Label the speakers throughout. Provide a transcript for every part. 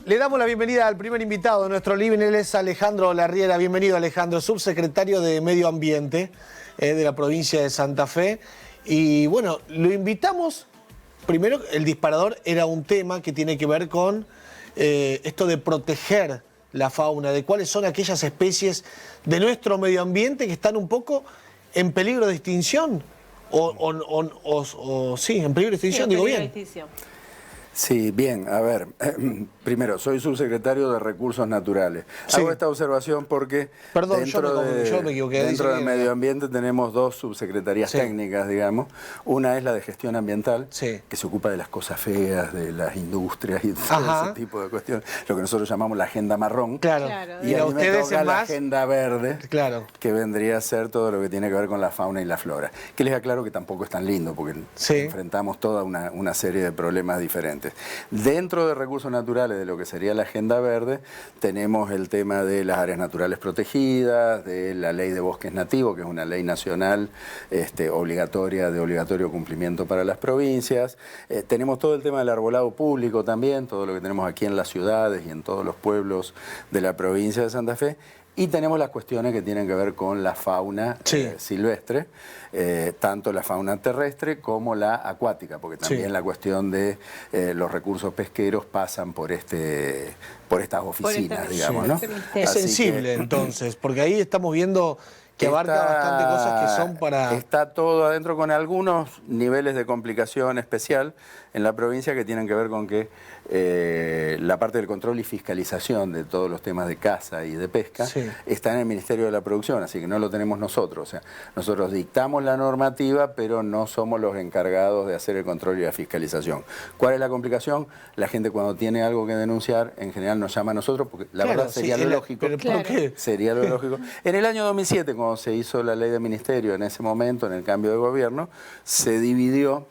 Speaker 1: Le damos la bienvenida al primer invitado de nuestro living, él es Alejandro Larriera. Bienvenido, Alejandro, subsecretario de Medio Ambiente de la provincia de Santa Fe. Y bueno, lo invitamos, primero el disparador era un tema que tiene que ver con esto de proteger la fauna, de cuáles son aquellas especies de nuestro medio ambiente que están un poco en peligro de extinción. Sí, en peligro de extinción, digo bien.
Speaker 2: Sí, bien, a ver, primero, soy subsecretario de Recursos Naturales. Sí. Hago esta observación porque
Speaker 1: perdón,
Speaker 2: dentro de Medio Ambiente tenemos dos subsecretarías técnicas, digamos. Una es la de Gestión Ambiental, que se ocupa de las cosas feas, de las industrias y todo ese tipo de cuestiones, lo que nosotros llamamos la agenda marrón.
Speaker 1: Claro.
Speaker 2: Y a mí me toca la agenda verde, que vendría a ser todo lo que tiene que ver con la fauna y la flora. Que les aclaro que tampoco es tan lindo, porque enfrentamos toda una serie de problemas diferentes. Dentro de recursos naturales, de lo que sería la agenda verde, tenemos el tema de las áreas naturales protegidas, de la ley de bosques nativos, que es una ley nacional obligatoria, de obligatorio cumplimiento para las provincias. Tenemos todo el tema del arbolado público también, todo lo que tenemos aquí en las ciudades y en todos los pueblos de la provincia de Santa Fe. Y tenemos las cuestiones que tienen que ver con la fauna silvestre, tanto la fauna terrestre como la acuática, porque también la cuestión de los recursos pesqueros pasan por estas oficinas, digamos, ¿no?
Speaker 1: Es sensible entonces, porque ahí estamos viendo que abarca bastante cosas que son para...
Speaker 2: Está todo adentro con algunos niveles de complicación especial en la provincia que tienen que ver con que la parte del control y fiscalización de todos los temas de caza y de pesca está en el Ministerio de la Producción, así que no lo tenemos nosotros. O sea, nosotros dictamos la normativa, pero no somos los encargados de hacer el control y la fiscalización. ¿Cuál es la complicación? La gente cuando tiene algo que denunciar, en general nos llama a nosotros, porque la verdad sería lo lógico.
Speaker 1: ¿Pero por qué?
Speaker 2: Sería lo lógico. En el año 2007, cuando se hizo la ley de ministerio, en ese momento, en el cambio de gobierno, se dividió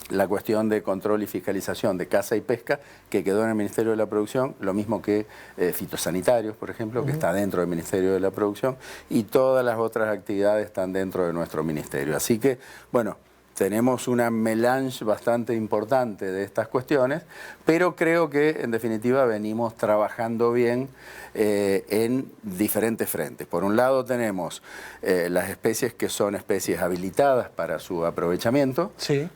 Speaker 2: la cuestión de control y fiscalización de caza y pesca, que quedó en el Ministerio de la Producción, lo mismo que fitosanitarios, por ejemplo, que está dentro del Ministerio de la Producción, y todas las otras actividades están dentro de nuestro ministerio. Así que, bueno, tenemos una melange bastante importante de estas cuestiones, pero creo que en definitiva venimos trabajando bien en diferentes frentes. Por un lado tenemos las especies que son especies habilitadas para su aprovechamiento,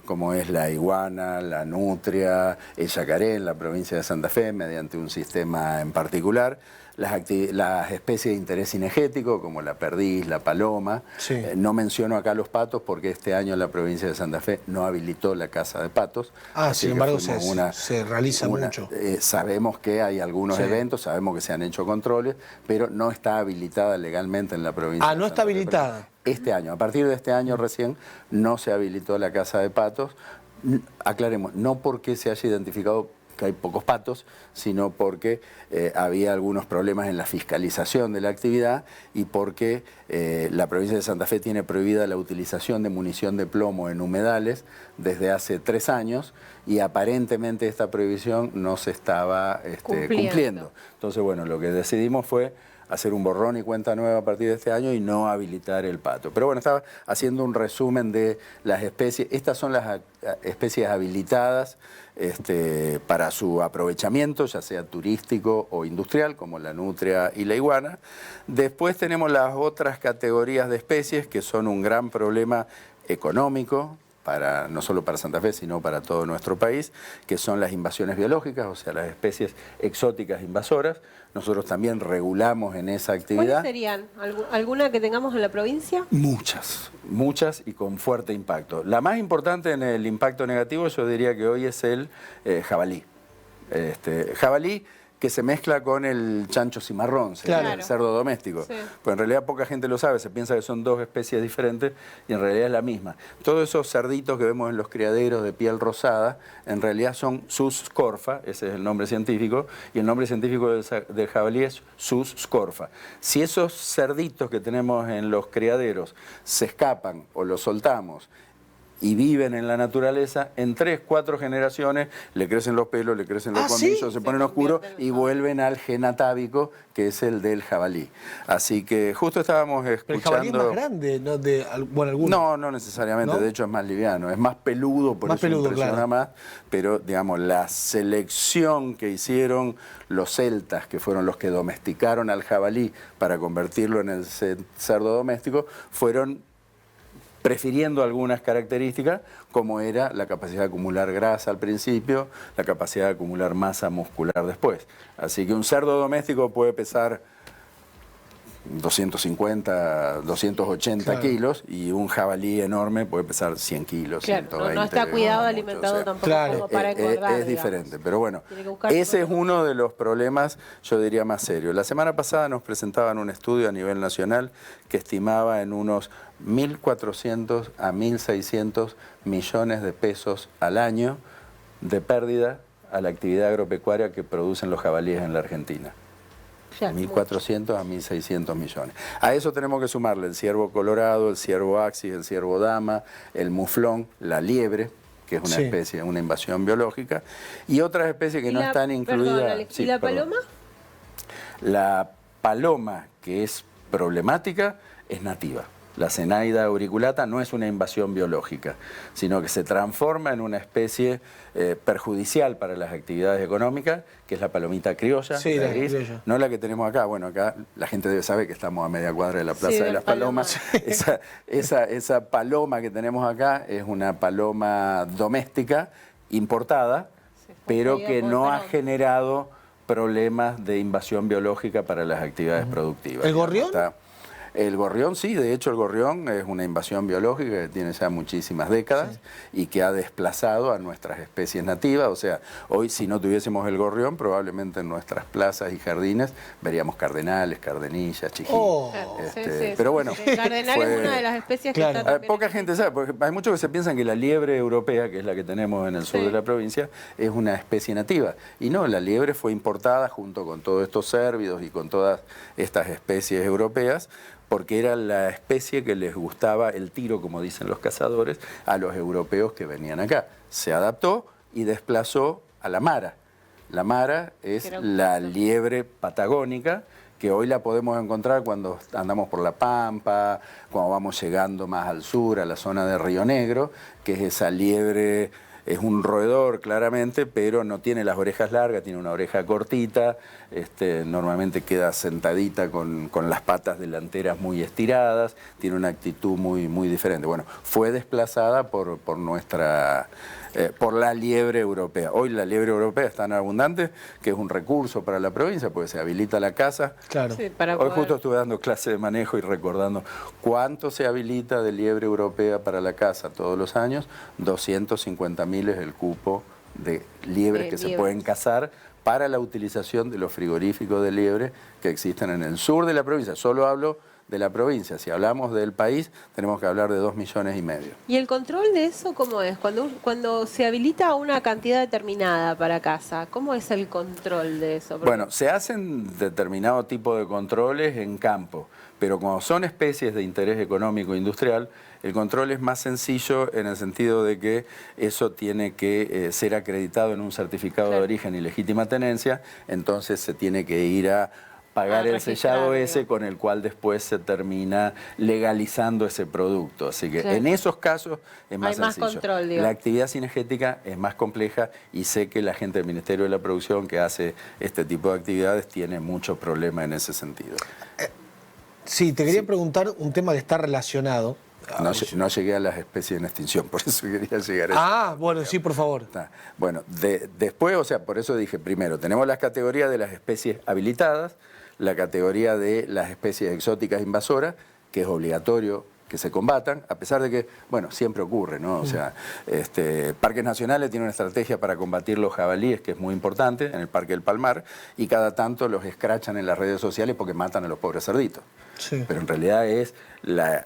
Speaker 2: como es la iguana, la nutria, el yacaré en la provincia de Santa Fe, mediante un sistema en particular. Las especies de interés cinegético, como la perdiz, la paloma. No menciono acá los patos porque este año la provincia de Santa Fe no habilitó la caza de patos.
Speaker 1: Sin embargo se realiza mucho.
Speaker 2: Sabemos que hay algunos eventos, sabemos que se han hecho controles, pero no está habilitada legalmente en la provincia.
Speaker 1: No está habilitada.
Speaker 2: Este año, a partir de este año recién, no se habilitó la caza de patos. Aclaremos, no porque se haya identificado que hay pocos patos, sino porque había algunos problemas en la fiscalización de la actividad y porque la provincia de Santa Fe tiene prohibida la utilización de munición de plomo en humedales desde hace 3 años y aparentemente esta prohibición no se estaba cumpliendo. Entonces, bueno, lo que decidimos fue hacer un borrón y cuenta nueva a partir de este año y no habilitar el pato. Pero bueno, estaba haciendo un resumen de las especies. Estas son las especies habilitadas para su aprovechamiento, ya sea turístico o industrial, como la nutria y la iguana. Después tenemos las otras categorías de especies que son un gran problema económico, no solo para Santa Fe, sino para todo nuestro país, que son las invasiones biológicas, o sea, las especies exóticas invasoras. Nosotros también regulamos en esa actividad.
Speaker 3: ¿Cuáles serían? ¿Alguna que tengamos en la provincia?
Speaker 2: Muchas y con fuerte impacto. La más importante en el impacto negativo yo diría que hoy es el jabalí. Jabalí que se mezcla con el chancho cimarrón, el cerdo doméstico. Pues en realidad poca gente lo sabe, se piensa que son dos especies diferentes y en realidad es la misma. Todos esos cerditos que vemos en los criaderos de piel rosada, en realidad son Sus scorfa, ese es el nombre científico, y el nombre científico del jabalí es Sus scorfa. Si esos cerditos que tenemos en los criaderos se escapan o los soltamos y viven en la naturaleza, en 3, 4 generaciones le crecen los pelos, le crecen los colmillos, se ponen oscuros y vuelven al gen atávico, que es el del jabalí. Así que justo estábamos escuchando...
Speaker 1: Pero el jabalí es más grande, ¿no? Bueno, algunos.
Speaker 2: No, no necesariamente,
Speaker 1: ¿No?
Speaker 2: De hecho es más liviano, es más peludo, por
Speaker 1: Más
Speaker 2: eso
Speaker 1: peludo,
Speaker 2: impresiona
Speaker 1: claro.
Speaker 2: más, pero digamos, la selección que hicieron los celtas, que fueron los que domesticaron al jabalí para convertirlo en el cerdo doméstico, fueron prefiriendo algunas características, como era la capacidad de acumular grasa al principio, la capacidad de acumular masa muscular después. Así que un cerdo doméstico puede pesar 250, 280
Speaker 1: Claro.
Speaker 2: kilos y un jabalí enorme puede pesar 100 kilos,
Speaker 3: Claro,
Speaker 2: 120.
Speaker 3: no está cuidado,
Speaker 2: mucho,
Speaker 3: alimentado tampoco
Speaker 1: Claro.
Speaker 3: como para engordar,
Speaker 2: es
Speaker 3: digamos.
Speaker 2: diferente, pero bueno,
Speaker 3: Tiene que buscar
Speaker 2: ese es
Speaker 3: otro.
Speaker 2: uno de los problemas, yo diría, más serios. La semana pasada nos presentaban un estudio a nivel nacional que estimaba en unos 1.400 a 1.600 millones de pesos al año de pérdida a la actividad agropecuaria que producen los jabalíes en la Argentina.
Speaker 3: Ya,
Speaker 2: 1.400 a 1.600 millones. A eso tenemos que sumarle el ciervo colorado, el ciervo axis, el ciervo dama, el muflón, la liebre, que es una
Speaker 1: Sí.
Speaker 2: especie, una invasión biológica, y otras especies que
Speaker 3: ¿Y
Speaker 2: no
Speaker 3: la-
Speaker 2: están incluidas.
Speaker 3: perdón, Alex,
Speaker 2: Sí,
Speaker 3: ¿y la
Speaker 2: perdón.
Speaker 3: paloma?
Speaker 2: La paloma, que es problemática, es nativa. La Zenaida auriculata no es una invasión biológica, sino que se transforma en una especie perjudicial para las actividades económicas, que es la palomita criolla,
Speaker 1: Sí,
Speaker 2: la
Speaker 1: la
Speaker 2: gris,
Speaker 1: criolla.
Speaker 2: no la que tenemos acá. Bueno, acá la gente debe saber que estamos a media cuadra de la Plaza
Speaker 3: Sí,
Speaker 2: de
Speaker 3: de
Speaker 2: las
Speaker 3: Palomas.
Speaker 2: Palomas. Esa paloma que tenemos acá es una paloma doméstica, importada, pero
Speaker 3: traída
Speaker 2: que
Speaker 3: por
Speaker 2: no ha
Speaker 3: Perón.
Speaker 2: generado problemas de invasión biológica para las actividades productivas.
Speaker 1: ¿El gorrión?
Speaker 2: El gorrión, sí, de hecho el gorrión es una invasión biológica que tiene ya muchísimas décadas y que ha desplazado a nuestras especies nativas. O sea, hoy si no tuviésemos el gorrión, probablemente en nuestras plazas y jardines veríamos cardenales, cardenillas, chiquillos.
Speaker 1: Oh.
Speaker 3: Sí, sí,
Speaker 2: pero
Speaker 3: sí,
Speaker 2: bueno,
Speaker 3: sí. El cardenal
Speaker 2: fue-
Speaker 3: es una de las especies
Speaker 1: Claro.
Speaker 3: que está también
Speaker 2: Poca
Speaker 3: en-
Speaker 2: gente sabe, porque hay muchos que se piensan que la liebre europea, que es la que tenemos en el sur
Speaker 3: Sí.
Speaker 2: de la provincia, es una especie nativa. Y no, la liebre fue importada junto con todos estos cérvidos y con todas estas especies europeas, porque era la especie que les gustaba el tiro, como dicen los cazadores, a los europeos que venían acá. Se adaptó y desplazó a la mara. La mara es
Speaker 3: Era un
Speaker 2: la
Speaker 3: pato.
Speaker 2: liebre patagónica, que hoy la podemos encontrar cuando andamos por La Pampa, cuando vamos llegando más al sur, a la zona de Río Negro, que es esa liebre, es un roedor claramente, pero no tiene las orejas largas, tiene una oreja cortita, normalmente queda sentadita con las patas delanteras muy estiradas, tiene una actitud muy, muy diferente. Bueno, fue desplazada por la liebre europea. Hoy la liebre europea es tan abundante que es un recurso para la provincia, porque se habilita la caza.
Speaker 1: Claro.
Speaker 3: Sí, para
Speaker 2: Hoy
Speaker 3: poder-
Speaker 2: justo estuve dando clase de manejo y recordando cuánto se habilita de liebre europea para la caza todos los años. 250.000 es el cupo de liebres
Speaker 3: De
Speaker 2: que se
Speaker 3: liebres.
Speaker 2: pueden cazar para la utilización de los frigoríficos de liebre que existen en el sur de la provincia. Solo hablo de la provincia. Si hablamos del país, tenemos que hablar de 2,5 millones.
Speaker 3: ¿Y el control de eso cómo es? Cuando se habilita una cantidad determinada para casa, ¿cómo es el control de eso? Porque-
Speaker 2: Bueno, se hacen determinado tipo de controles en campo, pero cuando son especies de interés económico e industrial, el control es más sencillo en el sentido de que eso tiene que ser acreditado en un certificado de
Speaker 3: Claro.
Speaker 2: origen y legítima tenencia, entonces se tiene que ir a pagar el
Speaker 3: registrar,
Speaker 2: sellado ese
Speaker 3: digamos.
Speaker 2: con el cual después se termina legalizando ese producto. Así que
Speaker 3: Claro.
Speaker 2: en esos casos es más
Speaker 3: Hay más
Speaker 2: sencillo.
Speaker 3: control, digamos.
Speaker 2: La actividad cinegética es más compleja y sé que la gente del Ministerio de la Producción que hace este tipo de actividades tiene mucho problema en ese sentido.
Speaker 1: Sí, te quería preguntar un tema que está relacionado.
Speaker 2: No llegué a las especies en extinción, por eso quería llegar a eso.
Speaker 1: Ah, bueno, sí, por favor.
Speaker 2: Está. Bueno, después, o sea, por eso dije primero, tenemos las categorías de las especies habilitadas, la categoría de las especies exóticas invasoras, que es obligatorio que se combatan, a pesar de que, bueno, siempre ocurre, ¿no? O sea, Parques Nacionales tiene una estrategia para combatir los jabalíes, que es muy importante, en el Parque del Palmar, y cada tanto los escrachan en las redes sociales porque matan a los pobres cerditos.
Speaker 1: Sí.
Speaker 2: Pero en realidad es la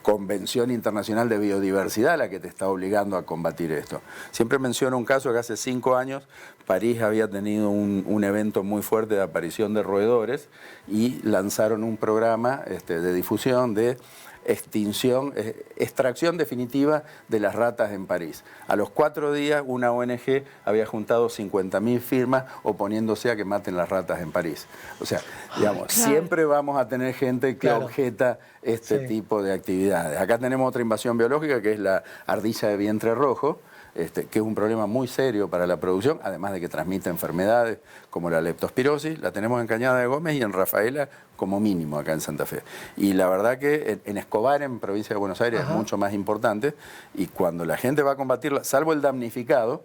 Speaker 2: Convención Internacional de Biodiversidad la que te está obligando a combatir esto. Siempre menciono un caso que hace 5 años París había tenido un evento muy fuerte de aparición de roedores y lanzaron un programa de difusión de extracción definitiva de las ratas en París. A los 4 días una ONG había juntado 50.000 firmas oponiéndose a que maten las ratas en París. O sea, digamos, siempre vamos a tener gente que objeta este tipo de actividades. Acá tenemos otra invasión biológica que es la ardilla de vientre rojo, que es un problema muy serio para la producción, además de que transmite enfermedades como la leptospirosis. La tenemos en Cañada de Gómez y en Rafaela como mínimo acá en Santa Fe. Y la verdad que en Escobar, en provincia de Buenos Aires, es mucho más importante, y cuando la gente va a combatirla, salvo el damnificado,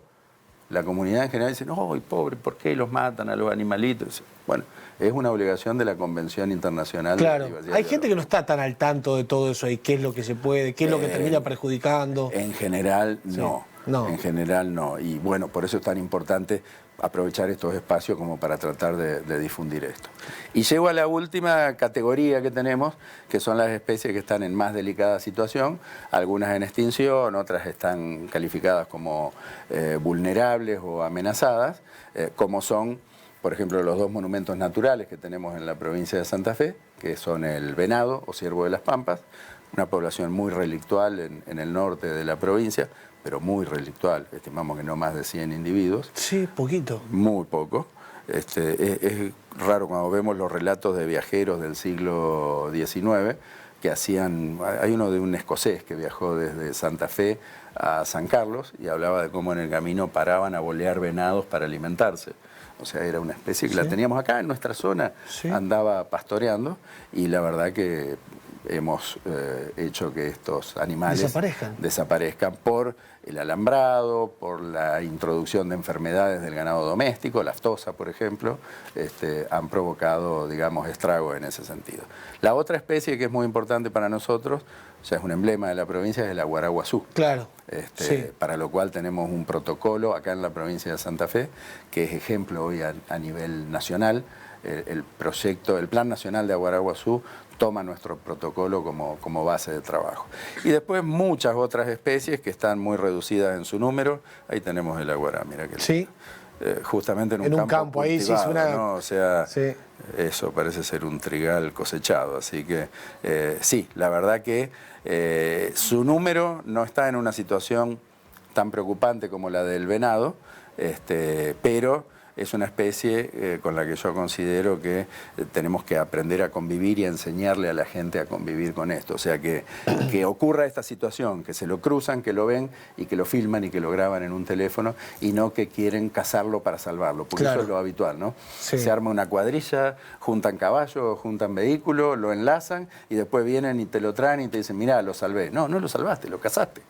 Speaker 2: la comunidad en general dice, no, pobre, ¿por qué los matan a los animalitos? Bueno, es una obligación de la Convención Internacional.
Speaker 1: Claro,
Speaker 2: de Diversidad
Speaker 1: hay gente que no está tan al tanto de todo eso y qué es lo que se puede, qué es lo que termina perjudicando.
Speaker 2: En general, no. En general, no. Y bueno, por eso es tan importante aprovechar estos espacios como para tratar de difundir esto. Y llego a la última categoría que tenemos, que son las especies que están en más delicada situación, algunas en extinción, otras están calificadas como vulnerables o amenazadas, como son, por ejemplo, los 2 monumentos naturales que tenemos en la provincia de Santa Fe, que son el venado o ciervo de las pampas, una población muy relictual en el norte de la provincia, pero muy relictual, estimamos que no más de 100 individuos.
Speaker 1: Sí, poquito.
Speaker 2: Muy poco. Es raro cuando vemos los relatos de viajeros del siglo XIX que hacían... Hay uno de un escocés que viajó desde Santa Fe a San Carlos y hablaba de cómo en el camino paraban a bolear venados para alimentarse. O sea, era una especie que la teníamos acá en nuestra zona, andaba pastoreando, y la verdad que hemos hecho que estos animales desaparezcan por el alambrado, por la introducción de enfermedades del ganado doméstico, la aftosa, por ejemplo, han provocado, digamos, estragos en ese sentido. La otra especie que es muy importante para nosotros, o sea, es un emblema de la provincia, es el aguaraguazú.
Speaker 1: Claro.
Speaker 2: Para lo cual tenemos un protocolo acá en la provincia de Santa Fe, que es ejemplo hoy a nivel nacional. El Plan Nacional de Aguaraguazú toma nuestro protocolo como base de trabajo. Y después muchas otras especies que están muy reducidas en su número. Ahí tenemos el aguará, mira que justamente en un campo ahí sí es una... ¿no? O sea, eso parece ser un trigal cosechado. Así que sí, la verdad que su número no está en una situación tan preocupante como la del venado, pero es una especie con la que yo considero que tenemos que aprender a convivir y a enseñarle a la gente a convivir con esto. O sea, que ocurra esta situación, que se lo cruzan, que lo ven y que lo filman y que lo graban en un teléfono, y no que quieren cazarlo para salvarlo, porque eso es lo habitual, ¿no? Se arma una cuadrilla, juntan caballos, juntan vehículos, lo enlazan y después vienen y te lo traen y te dicen, mirá, lo salvé. No, no lo salvaste, lo cazaste.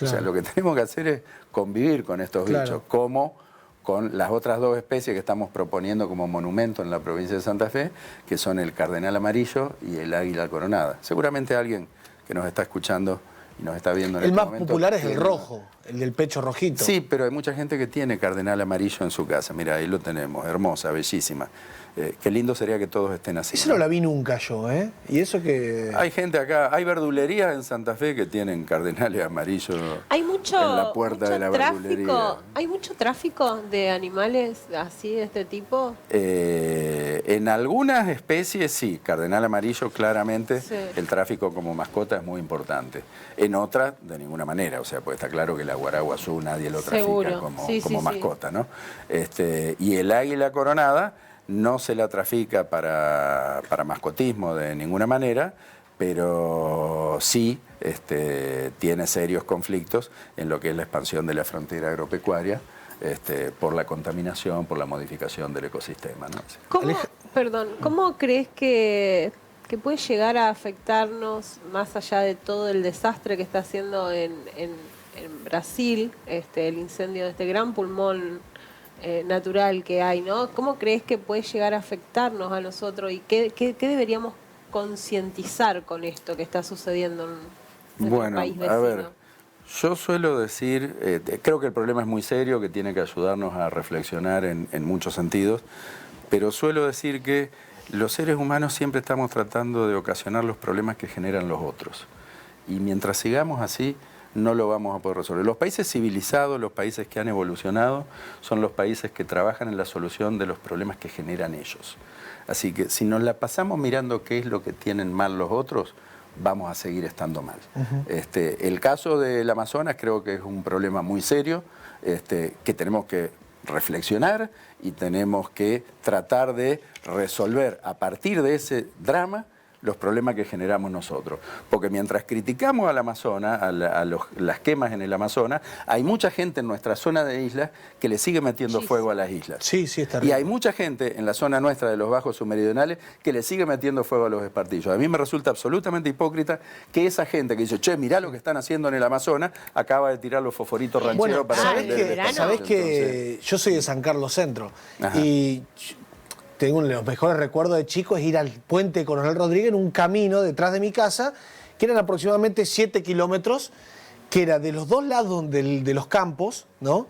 Speaker 2: O sea, lo que tenemos que hacer es convivir con estos bichos, como con las otras 2 especies que estamos proponiendo como monumento en la provincia de Santa Fe, que son el cardenal amarillo y el águila coronada. Seguramente alguien que nos está escuchando y nos está viendo en este momento...
Speaker 1: El más popular es el rojo, el del pecho rojito.
Speaker 2: Sí, pero hay mucha gente que tiene cardenal amarillo en su casa. Mira, ahí lo tenemos, hermosa, bellísima. Qué lindo sería que todos estén así.
Speaker 1: Eso no la vi nunca yo, ¿eh? Y eso que...
Speaker 2: Hay gente acá, hay verdulerías en Santa Fe que tienen cardenales amarillos en la puerta de la verdulería.
Speaker 3: ¿Hay mucho tráfico de animales así de este tipo?
Speaker 2: En algunas especies sí, cardenal amarillo claramente, el tráfico como mascota es muy importante. En otras, de ninguna manera, o sea, pues está claro que el aguaraguazú nadie lo trafica como mascota, ¿no? Y el águila coronada no se la trafica para mascotismo de ninguna manera, pero sí tiene serios conflictos en lo que es la expansión de la frontera agropecuaria, por la contaminación, por la modificación del ecosistema, ¿no?
Speaker 3: ¿Cómo crees que puede llegar a afectarnos, más allá de todo el desastre que está haciendo en Brasil, el incendio de este gran pulmón natural que hay, ¿no? ¿Cómo crees que puede llegar a afectarnos a nosotros y qué deberíamos concientizar con esto que está sucediendo en el país vecino?
Speaker 2: A ver, yo suelo decir, creo que el problema es muy serio, que tiene que ayudarnos a reflexionar en muchos sentidos, pero suelo decir que los seres humanos siempre estamos tratando de ocasionar los problemas que generan los otros. Y mientras sigamos así, no lo vamos a poder resolver. Los países civilizados, los países que han evolucionado, son los países que trabajan en la solución de los problemas que generan ellos. Así que si nos la pasamos mirando qué es lo que tienen mal los otros, vamos a seguir estando mal. El caso del Amazonas creo que es un problema muy serio, que tenemos que reflexionar y tenemos que tratar de resolver a partir de ese drama los problemas que generamos nosotros. Porque mientras criticamos al Amazonas, las quemas en el Amazonas, hay mucha gente en nuestra zona de islas que le sigue metiendo fuego a las islas.
Speaker 1: Sí, sí, está
Speaker 2: Y
Speaker 1: bien.
Speaker 2: hay mucha gente en la zona nuestra de los bajos submeridionales que le sigue metiendo fuego a los espartillos. A mí me resulta absolutamente hipócrita que esa gente que dice, che, mirá lo que están haciendo en el Amazonas, acaba de tirar los fosforitos rancheros
Speaker 1: Bueno,
Speaker 2: para
Speaker 1: ¿sabés
Speaker 2: vender el
Speaker 1: que,
Speaker 2: espartillo.
Speaker 1: sabés que
Speaker 2: Entonces,
Speaker 1: yo soy de San Carlos Centro?
Speaker 2: Ajá.
Speaker 1: Y tengo uno de los mejores recuerdos de chico es ir al puente Coronel Rodríguez en un camino detrás de mi casa, que eran aproximadamente 7 kilómetros, que era de los dos lados de los campos, ¿no?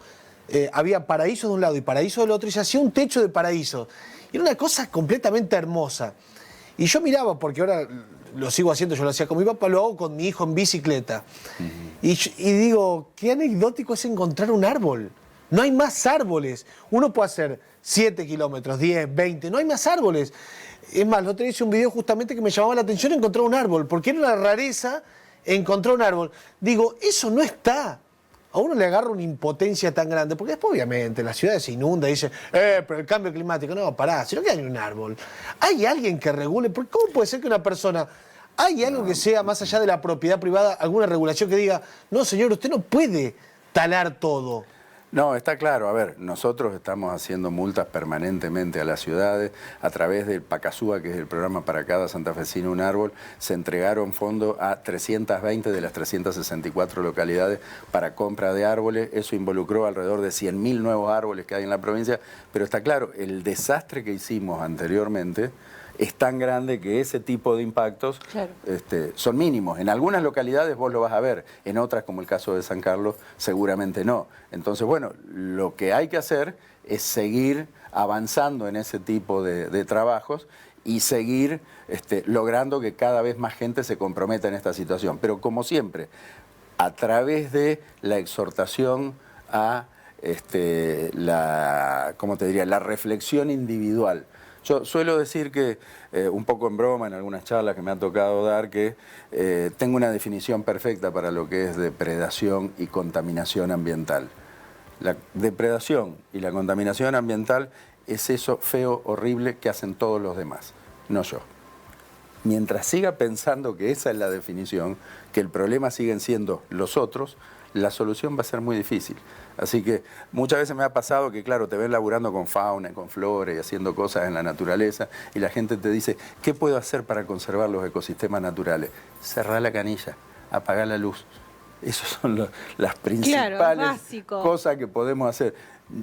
Speaker 1: Había paraísos de un lado y paraíso del otro, y se hacía un techo de paraíso. Y era una cosa completamente hermosa. Y yo miraba, porque ahora lo sigo haciendo, yo lo hacía con mi papá, lo hago con mi hijo en bicicleta. Y digo, qué anecdótico es encontrar un árbol. No hay más árboles. Uno puede hacer 7 kilómetros, 10, 20, no hay más árboles. Es más, el otro día hice un video justamente que me llamaba la atención encontrar un árbol, porque era una rareza encontrar un árbol. Digo, eso no está. A uno le agarra una impotencia tan grande, porque después obviamente la ciudad se inunda y dice, pero el cambio climático, no, pará, si no queda ni un árbol. Hay alguien que regule, porque ¿cómo puede ser que una persona, hay algo que sea más allá de la propiedad privada, alguna regulación que diga, no señor, usted no puede talar todo?
Speaker 2: No, está claro. A ver, nosotros estamos haciendo multas permanentemente a las ciudades. A través del PACASUA, que es el programa para cada santafesino un árbol, se entregaron fondos a 320 de las 364 localidades para compra de árboles. Eso involucró alrededor de 100.000 nuevos árboles que hay en la provincia. Pero está claro, el desastre que hicimos anteriormente es tan grande que ese tipo de impactos son mínimos. En algunas localidades vos lo vas a ver, en otras, como el caso de San Carlos, seguramente no. Entonces, bueno, lo que hay que hacer es seguir avanzando en ese tipo de trabajos y seguir logrando que cada vez más gente se comprometa en esta situación. Pero como siempre, a través de la exhortación a la reflexión individual. Yo suelo decir que, un poco en broma, en algunas charlas que me ha tocado dar, que tengo una definición perfecta para lo que es depredación y contaminación ambiental. La depredación y la contaminación ambiental es eso feo, horrible que hacen todos los demás, no yo. Mientras siga pensando que esa es la definición, que el problema siguen siendo los otros, la solución va a ser muy difícil. Así que muchas veces me ha pasado que, claro, te ven laburando con fauna, con flora y haciendo cosas en la naturaleza y la gente te dice, ¿qué puedo hacer para conservar los ecosistemas naturales? Cerrar la canilla, apagar la luz. Esas son las principales cosas que podemos hacer.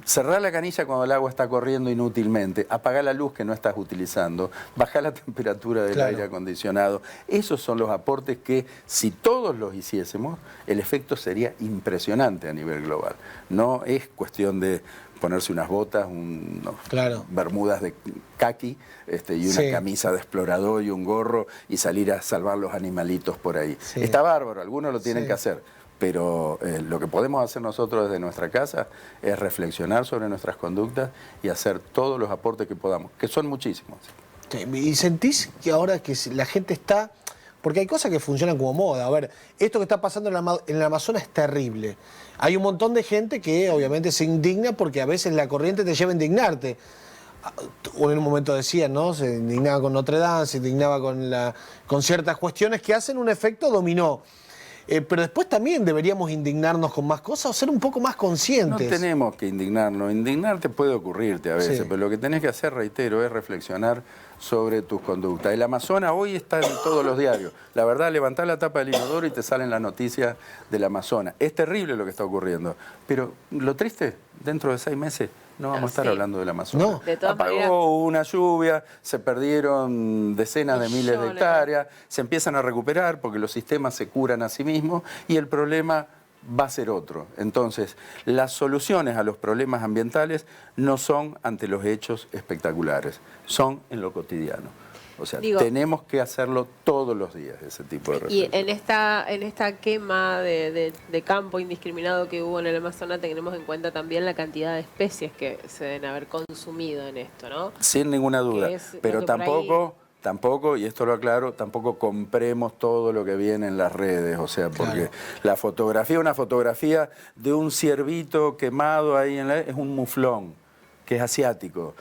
Speaker 2: Cerrar la canilla cuando el agua está corriendo inútilmente, apagar la luz que no estás utilizando, bajar la temperatura del aire acondicionado. Esos son los aportes que, si todos los hiciésemos, el efecto sería impresionante a nivel global. No es cuestión de ponerse unas botas, unos bermudas de caqui y una camisa de explorador y un gorro y salir a salvar los animalitos por ahí. Está bárbaro, algunos lo tienen que hacer. Pero lo que podemos hacer nosotros desde nuestra casa es reflexionar sobre nuestras conductas y hacer todos los aportes que podamos, que son muchísimos.
Speaker 1: ¿Y sentís que ahora que la gente está...? Porque hay cosas que funcionan como moda. A ver, esto que está pasando en el Amazonas es terrible. Hay un montón de gente que obviamente se indigna porque a veces la corriente te lleva a indignarte. Uno en un momento decía, ¿no? Se indignaba con Notre Dame, se indignaba con ciertas cuestiones que hacen un efecto dominó. Pero después también deberíamos indignarnos con más cosas o ser un poco más conscientes.
Speaker 2: No tenemos que indignarnos. Indignarte puede ocurrirte a veces, pero lo que tenés que hacer, reitero, es reflexionar sobre tus conductas. El Amazonas hoy está en todos los diarios. La verdad, levantás la tapa del inodoro y te salen las noticias del Amazonas. Es terrible lo que está ocurriendo. Pero lo triste, dentro de 6 meses no vamos a estar hablando del Amazonas.
Speaker 3: No.
Speaker 2: Apagó una lluvia, se perdieron decenas de miles de hectáreas, se empiezan a recuperar porque los sistemas se curan a sí mismos y el problema va a ser otro. Entonces, las soluciones a los problemas ambientales no son ante los hechos espectaculares, son en lo cotidiano. O sea, tenemos que hacerlo todos los días, ese tipo de reflexión.
Speaker 3: Y en esta quema de campo indiscriminado que hubo en el Amazonas, tenemos en cuenta también la cantidad de especies que se deben haber consumido en esto, ¿no?
Speaker 2: Sin ninguna duda, pero tampoco tampoco, y esto lo aclaro, tampoco compremos todo lo que viene en las redes, o sea, porque la fotografía, una fotografía de un ciervito quemado ahí es un muflón, que es asiático.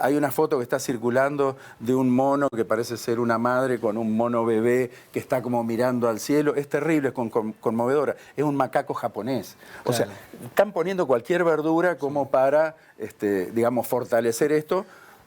Speaker 2: Hay una foto que está circulando de un mono que parece ser una madre con un mono bebé que está como mirando al cielo. Es terrible, es conmovedora. Es un macaco japonés. O sea, están poniendo cualquier verdura como para, digamos, fortalecer esto,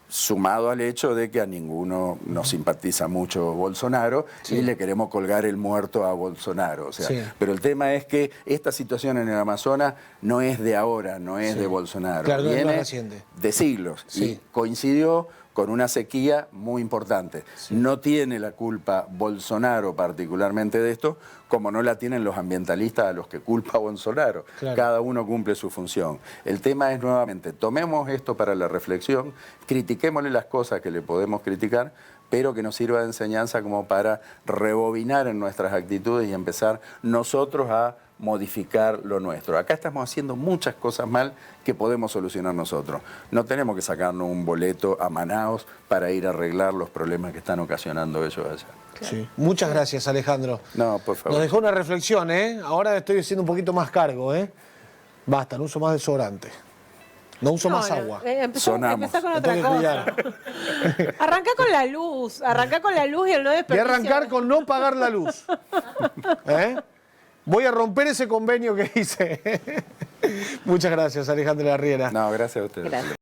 Speaker 2: sumado al hecho de que a ninguno nos simpatiza mucho Bolsonaro y le queremos colgar el muerto a Bolsonaro. O sea, pero el tema es que esta situación en el Amazonas no es de ahora, no es de Bolsonaro.
Speaker 1: Claro,
Speaker 2: viene
Speaker 1: es reciente.
Speaker 2: de siglos y coincidió con una sequía muy importante. No tiene la culpa Bolsonaro particularmente de esto, como no la tienen los ambientalistas a los que culpa Bolsonaro. Cada uno cumple su función. El tema es, nuevamente, tomemos esto para la reflexión, critiquémosle las cosas que le podemos criticar, pero que nos sirva de enseñanza como para rebobinar en nuestras actitudes y empezar nosotros a modificar lo nuestro. Acá estamos haciendo muchas cosas mal que podemos solucionar nosotros. No tenemos que sacarnos un boleto a Manaos para ir a arreglar los problemas que están ocasionando ellos allá.
Speaker 1: Sí. Muchas gracias, Alejandro.
Speaker 2: No, por favor.
Speaker 1: Nos dejó una reflexión, ¿eh? Ahora estoy haciendo un poquito más cargo, ¿eh? Basta, no uso más desodorante. No uso más agua.
Speaker 3: Empezá con otra cosa. Arranca con la luz. Arranca con la luz y el no desperdicio.
Speaker 1: Voy a arrancar con no pagar la luz. Voy a romper ese convenio que hice. Muchas gracias, Alejandro Larriera.
Speaker 2: No, gracias a ustedes.
Speaker 3: Gracias.